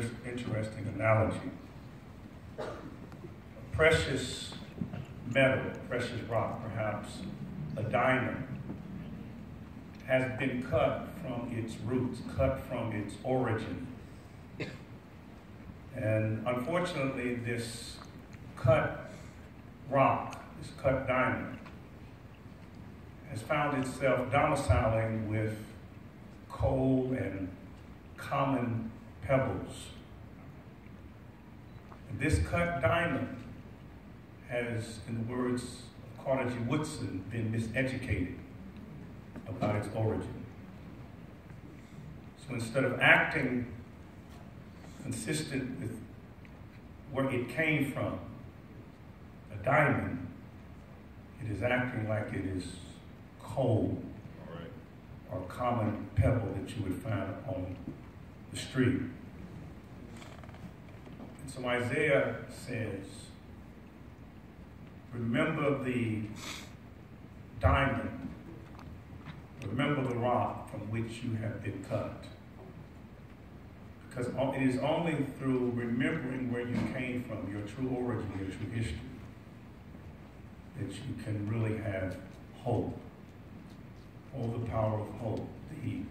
interesting analogy. A precious metal, precious rock, perhaps a diamond, has been cut from its roots, cut from its origin. And unfortunately, this cut rock, this cut diamond, has found itself domiciling with coal and common pebbles. And this cut diamond has, in the words of Carter G. Woodson, been miseducated about its origin. So instead of acting consistent with where it came from, a diamond, it is acting like it is coal or common pebble that you would find on the street. And so Isaiah says, remember the diamond, remember the rock from which you have been cut. Because it is only through remembering where you came from, your true origin, your true history, that you can really have hope. Oh, the power of hope. In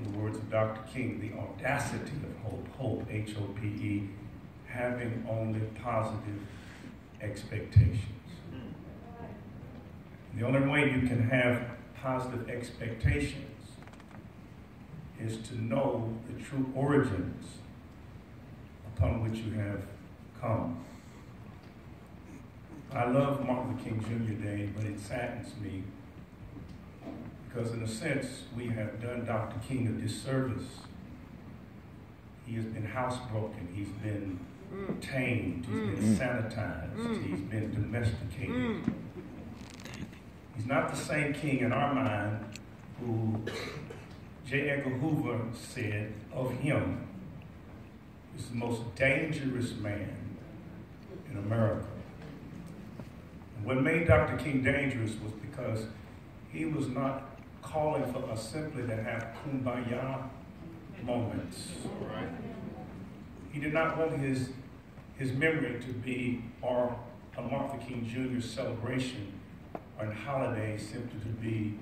the words of Dr. King, the audacity of hope. Hope, H-O-P-E, having only positive expectations. The only way you can have positive expectations is to know the true origins upon which you have come. I love Martin Luther King Jr. Day, but it saddens me because in a sense we have done Dr. King a disservice. He has been housebroken, he's been tamed, he's been sanitized, he's been domesticated. He's not the same king in our mind who J. Edgar Hoover said of him is the most dangerous man in America. And what made Dr. King dangerous was because he was not calling for us simply to have kumbaya moments. He did not want his memory to be, or a Martin Luther King Jr. celebration or holiday simply to be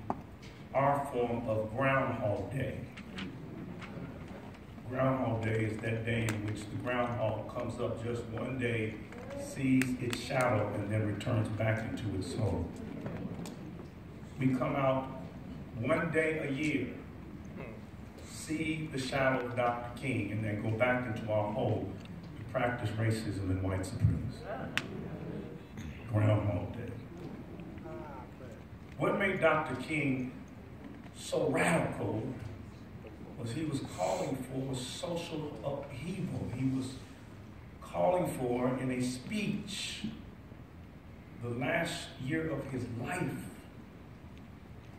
our form of Groundhog Day. Groundhog Day is that day in which the groundhog comes up just one day, sees its shadow, and then returns back into its hole. We come out one day a year, see the shadow of Dr. King, and then go back into our hole to practice racism and white supremacy. Groundhog Day. What made Dr. King so radical was he was calling for social upheaval. He was calling for, in a speech, the last year of his life,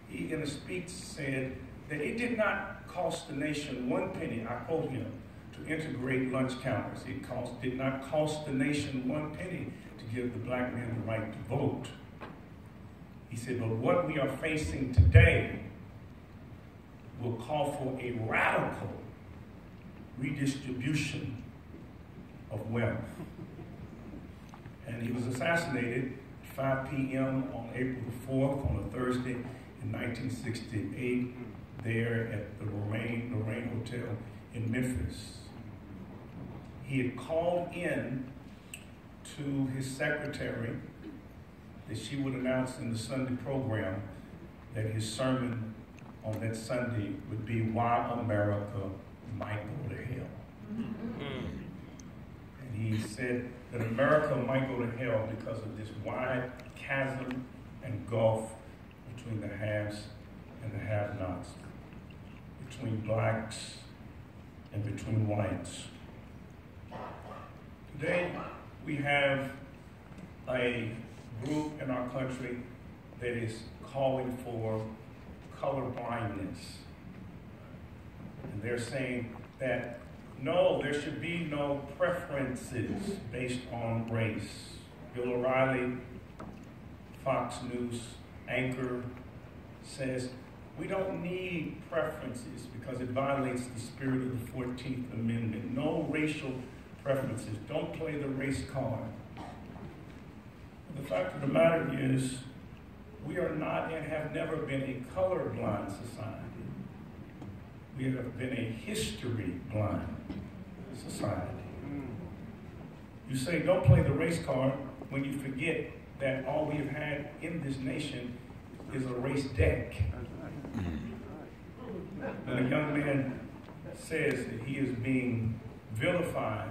he in a speech said that it did not cost the nation one penny, I quote him, to integrate lunch counters. It did not cost the nation one penny to give the black man the right to vote. He said, but what we are facing today will call for a radical redistribution of wealth. And he was assassinated at 5 p.m. on April the 4th, on a Thursday in 1968, there at the Lorraine Hotel in Memphis. He had called in to his secretary that she would announce in the Sunday program that his sermon on that Sunday would be Why America Might Go to Hell. And he said that America might go to hell because of this wide chasm and gulf between the haves and the have-nots, between blacks and between whites. Today, we have a group in our country that is calling for color blindness. And they're saying that no, there should be no preferences based on race. Bill O'Reilly, Fox News anchor, says we don't need preferences because it violates the spirit of the 14th Amendment. No racial preferences. Don't play the race card. The fact of the matter is, we are not and have never been a colorblind society. We have been a history-blind society. You say, don't play the race card when you forget that all we have had in this nation is a race deck. When a young man says that he is being vilified,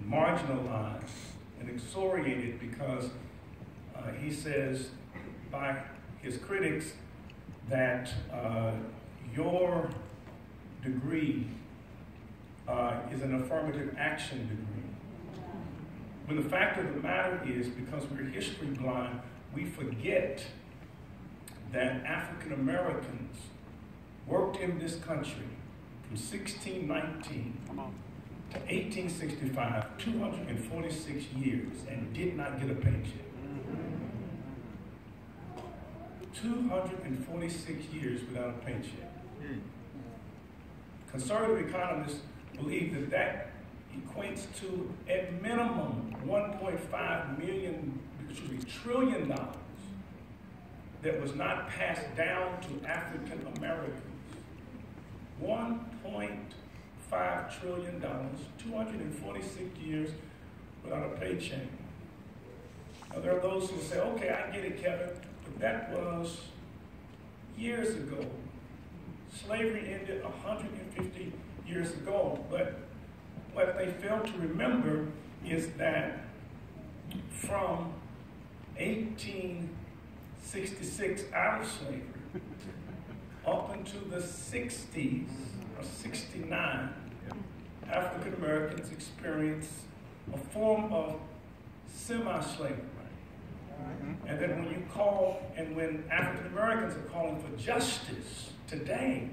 marginalized, and excoriated because he says by his critics that your degree is an affirmative action degree. When the fact of the matter is, because we're history blind, we forget that African Americans worked in this country from 1619 to 1865, 246 years, and did not get a paycheck. 246 years without a paycheck. Conservative economists believe that that equates to, at minimum, $1.5 trillion that was not passed down to African Americans. $1.5 trillion, 246 years without a paycheck. Now, there are those who say, okay, I get it, Kevin, but that was years ago. Slavery ended 150 years ago, but what they fail to remember is that from 1866 out of slavery up into the 60s or 69, African Americans experienced a form of semi-slavery. And then when you call, and when African Americans are calling for justice today,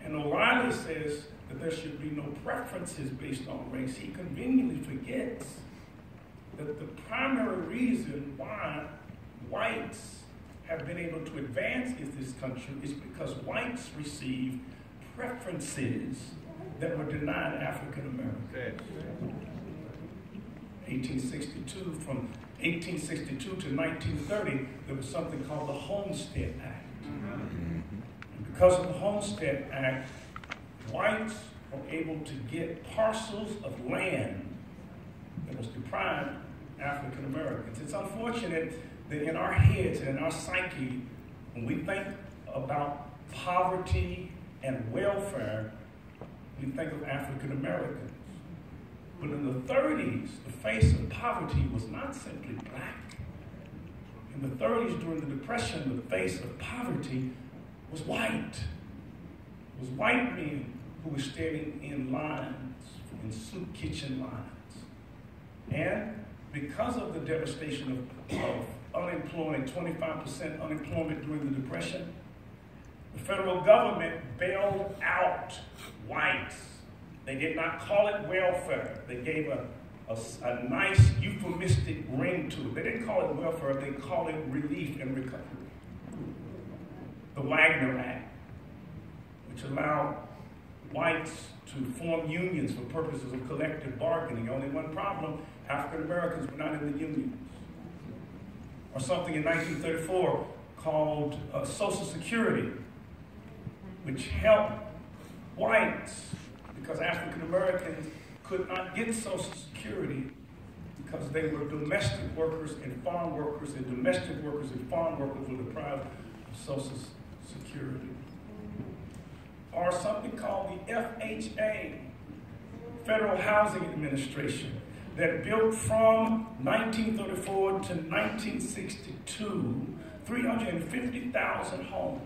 and O'Reilly says that there should be no preferences based on race, he conveniently forgets that the primary reason why whites have been able to advance in this country is because whites received preferences that were denied African Americans. 1862, from 1862 to 1930, there was something called the Homestead Act. And because of the Homestead Act, whites were able to get parcels of land that was deprived African Americans. It's unfortunate that in our heads and in our psyche, when we think about poverty and welfare, we think of African Americans. But in the 30s, the face of poverty was not simply black. In the 30s, during the Depression, the face of poverty was white. It was white men who were standing in lines, in soup kitchen lines. And because of the devastation of unemployment, 25% unemployment during the Depression, the federal government bailed out whites. They did not call it welfare. They gave a nice euphemistic ring to it. They didn't call it welfare, they called it relief and recovery. The Wagner Act, which allowed whites to form unions for purposes of collective bargaining. Only one problem, African Americans were not in the unions. Or something in 1934 called Social Security, which helped whites because African Americans could not get Social Security because they were domestic workers and farm workers, and domestic workers and farm workers were deprived of Social Security. Or something called the FHA, Federal Housing Administration, that built from 1934 to 1962 350,000 homes.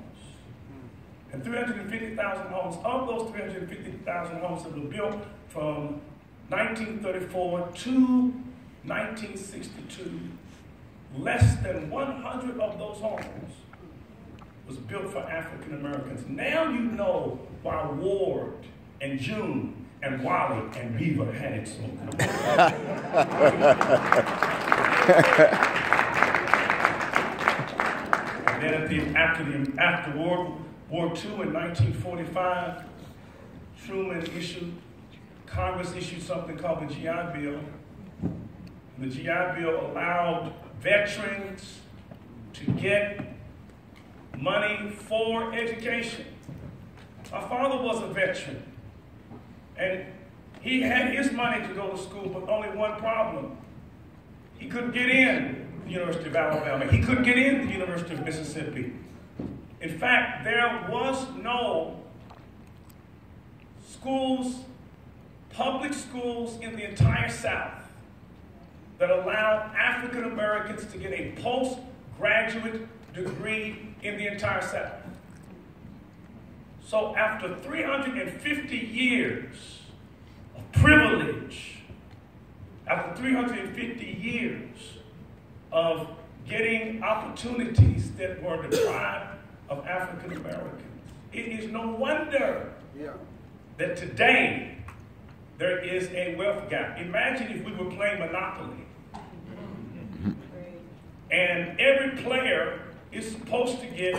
And 350,000 homes, of those 350,000 homes that were built from 1934 to 1962, less than 100 of those homes was built for African Americans. Now you know why Ward and June and Wally and Beaver had it so good. And then after World War II in 1945, Truman issued Congress issued something called the GI Bill. The GI Bill allowed veterans to get money for education. My father was a veteran, and he had his money to go to school, but only one problem. He couldn't get in the University of Alabama. He couldn't get in the University of Mississippi. In fact, there was no schools, public schools in the entire South that allowed African Americans to get a postgraduate degree in the entire South. So after 350 years of privilege, after 350 years of getting opportunities that were deprived of African Americans, it is no wonder that today there is a wealth gap. Imagine if we were playing Monopoly and every player is supposed to get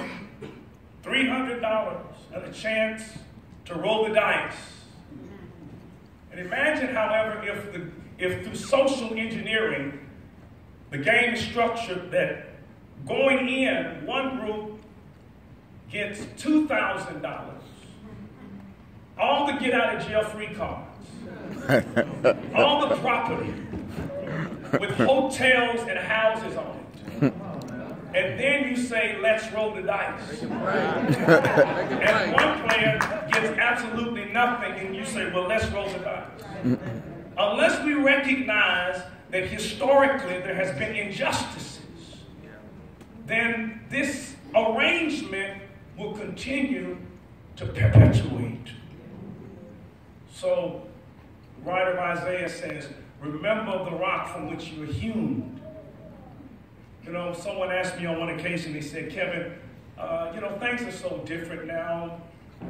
$300 and a chance to roll the dice. And imagine, however, if through social engineering, the game is structured that going in, one group gets $2,000, all the get out of jail free cards, all the property with hotels and houses on it. And then you say, let's roll the dice. And one player gets absolutely nothing, and you say, well, let's roll the dice. Unless we recognize that historically there has been injustices, then this arrangement will continue to perpetuate. So, the writer of Isaiah says, remember the rock from which you were hewn. You know, someone asked me on one occasion, they said, Kevin, things are so different now.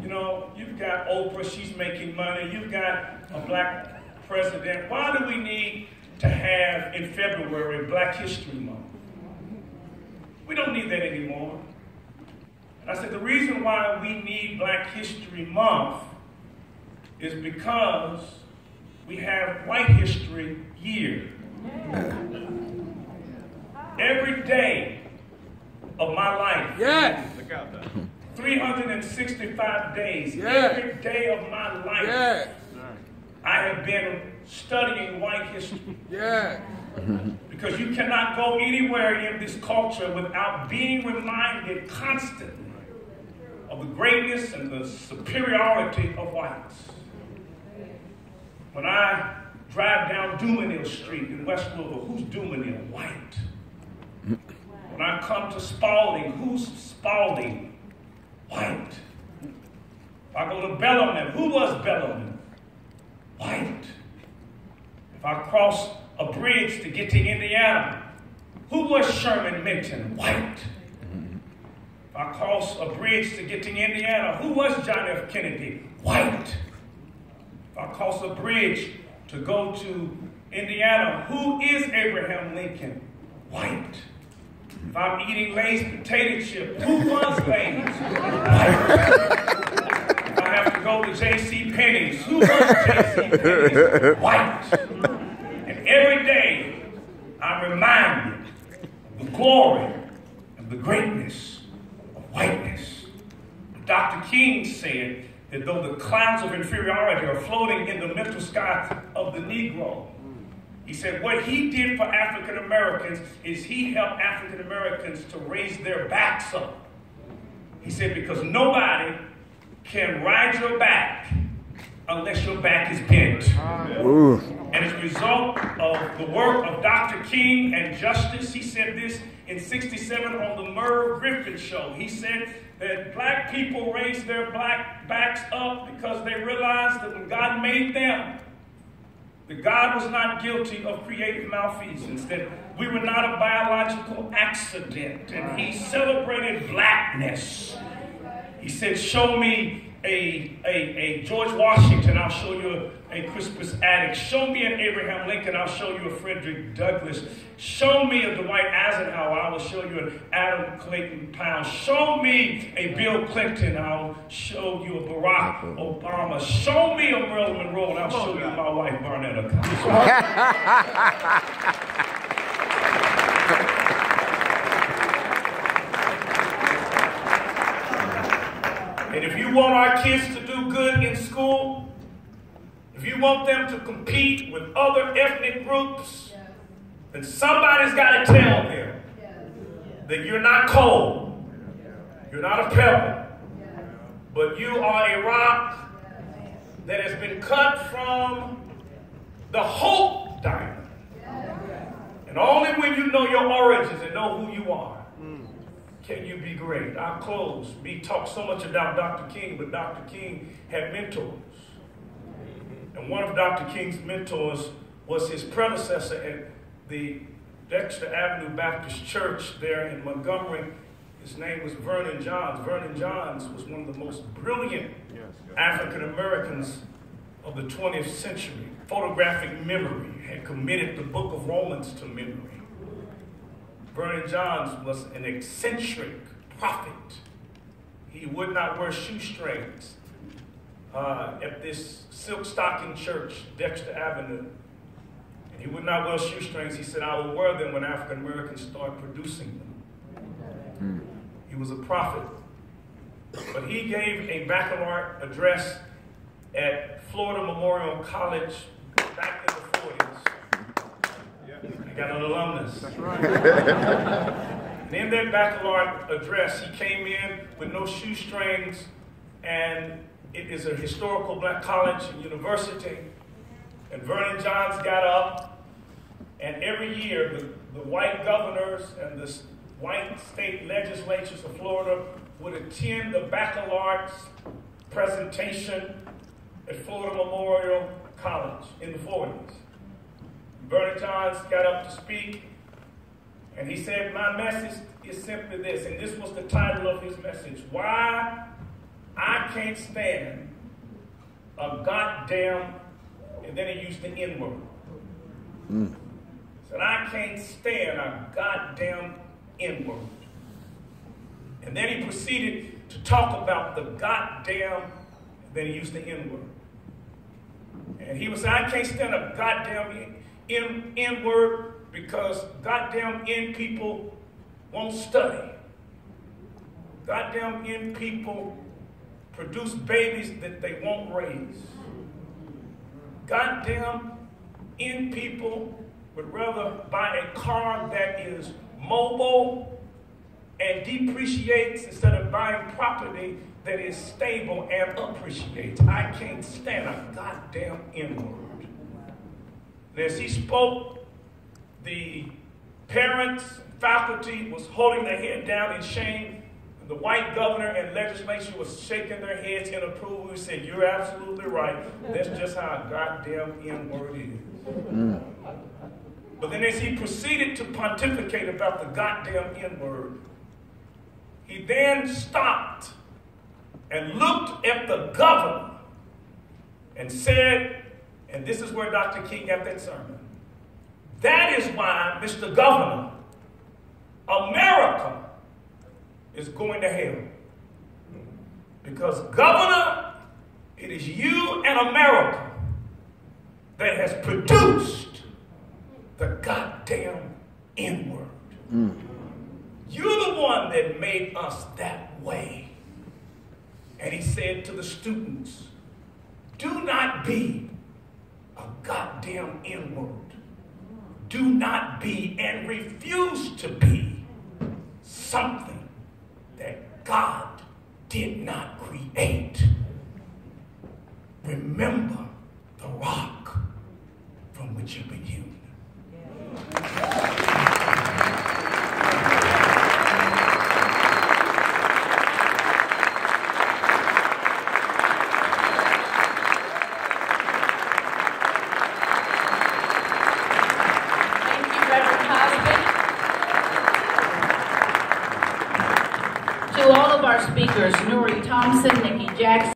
You know, you've got Oprah, she's making money. You've got a black president. Why do we need to have, in February, Black History Month? We don't need that anymore. And I said, the reason why we need Black History Month is because we have White History Year. Every day of my life, 365 days, every day of my life, I have been studying white history. Because you cannot go anywhere in this culture without being reminded constantly of the greatness and the superiority of whites. When I drive down Dumanil Street in West Louisville, who's Dumanil? White. When I come to Spalding, who's Spalding? White. If I go to Bellarmine, who was Bellarmine? White. If I cross a bridge to get to Indiana, who was Sherman Minton? White. If I cross a bridge to get to Indiana, who was John F. Kennedy? White. If I cross a bridge to go to Indiana, who is Abraham Lincoln? White. If I'm eating Lay's potato chips, who was Lay's? White. If I have to go to J.C. Penney's, who was J.C. Penney's? White. And every day, I'm reminded of the glory and the greatness of whiteness. Dr. King said that though the clouds of inferiority are floating in the mental sky of the Negro, he said what he did for African Americans is he helped African Americans to raise their backs up. He said because nobody can ride your back unless your back is bent. Ooh. And as a result of the work of Dr. King and justice, he said this in '67 on the Merv Griffin show. He said that black people raised their black backs up because they realized that when God made them, that God was not guilty of creative malfeasance, that we were not a biological accident, and he celebrated blackness. He said, show me a George Washington, I'll show you a Crispus Attucks. Show me an Abraham Lincoln, I'll show you a Frederick Douglass. Show me a Dwight Eisenhower, I will show you an Adam Clayton Powell. Show me a Bill Clinton, I'll show you a Barack Obama. Show me a Marilyn Monroe, and I'll show you my wife, Barnetta. And if you want our kids to do good in school, if you want them to compete with other ethnic groups, then somebody's got to tell them that you're not coal, you're not a pebble, but you are a rock that has been cut from the Hope Diamond. And only when you know your origins and know who you are can you be great. I'll close. We talk so much about Dr. King, but Dr. King had mentors. And one of Dr. King's mentors was his predecessor at the Dexter Avenue Baptist Church there in Montgomery. His name was Vernon Johns. Vernon Johns was one of the most brilliant African Americans of the 20th century. Photographic memory, had committed the book of Romans to memory. Vernon Johns was an eccentric prophet. He would not wear shoestrings at this silk stocking church, Dexter Avenue. And he would not wear shoestrings. He said, I will wear them when African Americans start producing them. He was a prophet. But he gave a baccalaureate address at Florida Memorial College back in the 40s. I got an alumnus. That's right. And in that baccalaureate address, he came in with no shoestrings, and it is a historical black college and university. And Vernon Johns got up, and every year the white governors and the white state legislatures of Florida would attend the baccalaureate presentation at Florida Memorial College in the 40s. Vernon Johns got up to speak, and he said, my message is simply this, and this was the title of his message: why I can't stand a goddamn, and then he used the N-word. He said, I can't stand a goddamn N-word. And then he proceeded to talk about the goddamn, then he used the N-word. And he was saying, I can't stand a goddamn N-word because goddamn N people won't study. Goddamn N people produce babies that they won't raise. Goddamn N people would rather buy a car that is mobile and depreciates instead of buying property that is stable and appreciates. I can't stand a goddamn N-word. And as he spoke, the parents, faculty was holding their head down in shame. The white governor and legislature was shaking their heads in approval. He said, you're absolutely right. That's just how a goddamn N-word is. But then as he proceeded to pontificate about the goddamn N-word, he then stopped and looked at the governor and said, and this is where Dr. King got that sermon, that is why, Mr. Governor, America is going to hell. Because, Governor, it is you and America that has produced the goddamn N-word. You're the one that made us that way. And he said to the students, do not be a goddamn N-word. Do not be and refuse to be something that God did not create. Remember the rock from which you begin. To all of our speakers, Nuri Thompson, Nikki Jackson,